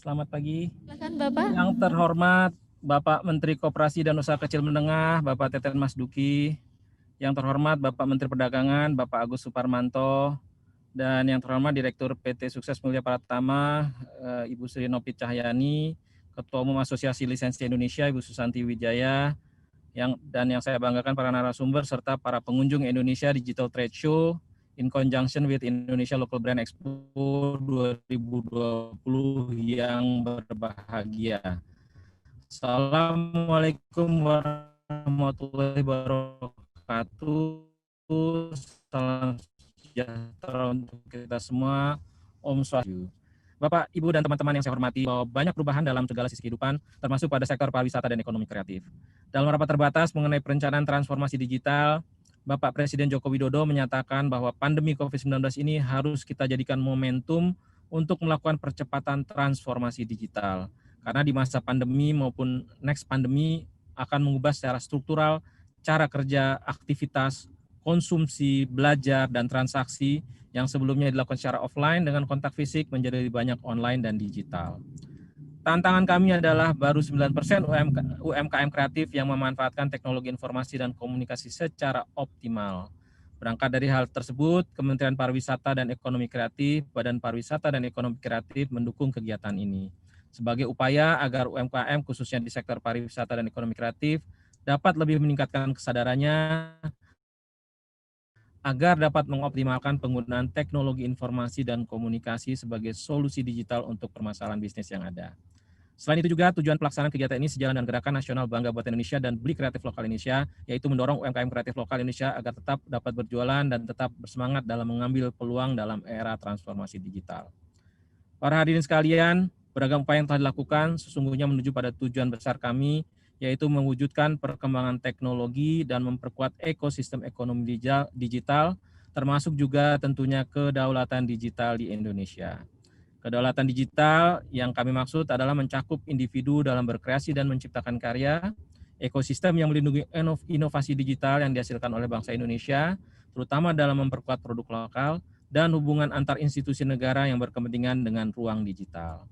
Selamat pagi. Silakan Bapak. Yang terhormat Bapak Menteri Koperasi dan Usaha Kecil Menengah, Bapak Teten Mas Duki. Yang terhormat Bapak Menteri Perdagangan, Bapak Agus Suparmanto. Dan yang terhormat Direktur PT Sukses Mulia Pratama, Ibu Sri Nopi Cahyani, Ketua Umum Asosiasi Lisensi Indonesia, Ibu Susanti Wijaya, dan yang saya banggakan para narasumber serta para pengunjung Indonesia Digital Trade Show in conjunction with Indonesia Local Brand Expo 2020 yang berbahagia. Assalamualaikum warahmatullahi wabarakatuh. Salam sejahtera untuk kita semua. Om Swastiastu. Bapak, Ibu, dan teman-teman yang saya hormati, bahwa banyak perubahan dalam segala sisi kehidupan, termasuk pada sektor pariwisata dan ekonomi kreatif. Dalam rapat terbatas mengenai perencanaan transformasi digital, Bapak Presiden Joko Widodo menyatakan bahwa pandemi COVID-19 ini harus kita jadikan momentum untuk melakukan percepatan transformasi digital. Karena di masa pandemi maupun next pandemi akan mengubah secara struktural cara kerja, aktivitas, konsumsi, belajar, dan transaksi yang sebelumnya dilakukan secara offline dengan kontak fisik menjadi lebih banyak online dan digital. Tantangan kami adalah baru 9% UMKM kreatif yang memanfaatkan teknologi informasi dan komunikasi secara optimal. Berangkat dari hal tersebut, Kementerian Pariwisata dan Ekonomi Kreatif, Badan Pariwisata dan Ekonomi Kreatif mendukung kegiatan ini. Sebagai upaya agar UMKM khususnya di sektor pariwisata dan ekonomi kreatif dapat lebih meningkatkan kesadarannya agar dapat mengoptimalkan penggunaan teknologi informasi dan komunikasi sebagai solusi digital untuk permasalahan bisnis yang ada. Selain itu juga tujuan pelaksanaan kegiatan ini sejalan dengan Gerakan Nasional Bangga Buatan Indonesia dan Beli Kreatif Lokal Indonesia, yaitu mendorong UMKM kreatif lokal Indonesia agar tetap dapat berjualan dan tetap bersemangat dalam mengambil peluang dalam era transformasi digital. Para hadirin sekalian, beragam upaya yang telah dilakukan sesungguhnya menuju pada tujuan besar kami, yaitu mewujudkan perkembangan teknologi dan memperkuat ekosistem ekonomi digital, termasuk juga tentunya kedaulatan digital di Indonesia. Kedaulatan digital yang kami maksud adalah mencakup individu dalam berkreasi dan menciptakan karya, ekosistem yang melindungi inovasi digital yang dihasilkan oleh bangsa Indonesia, terutama dalam memperkuat produk lokal, dan hubungan antar institusi negara yang berkepentingan dengan ruang digital.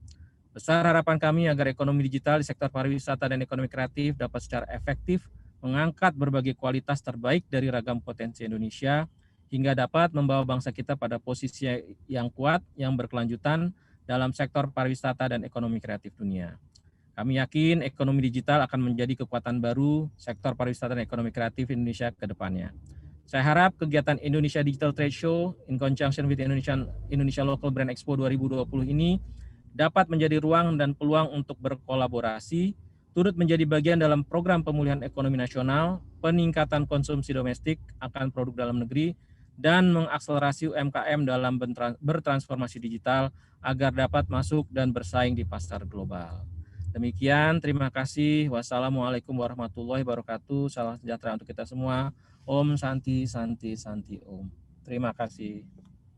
Besar harapan kami agar ekonomi digital di sektor pariwisata dan ekonomi kreatif dapat secara efektif mengangkat berbagai kualitas terbaik dari ragam potensi Indonesia hingga dapat membawa bangsa kita pada posisi yang kuat, yang berkelanjutan dalam sektor pariwisata dan ekonomi kreatif dunia. Kami yakin ekonomi digital akan menjadi kekuatan baru sektor pariwisata dan ekonomi kreatif Indonesia ke depannya. Saya harap kegiatan Indonesia Digital Trade Show in conjunction with Indonesia Local Brand Expo 2020 ini dapat menjadi ruang dan peluang untuk berkolaborasi, turut menjadi bagian dalam program pemulihan ekonomi nasional, peningkatan konsumsi domestik akan produk dalam negeri, dan mengakselerasi UMKM dalam bertransformasi digital agar dapat masuk dan bersaing di pasar global. Demikian, terima kasih. Wassalamualaikum warahmatullahi wabarakatuh. Salam sejahtera untuk kita semua. Om Santi Santi Santi Om. Terima kasih.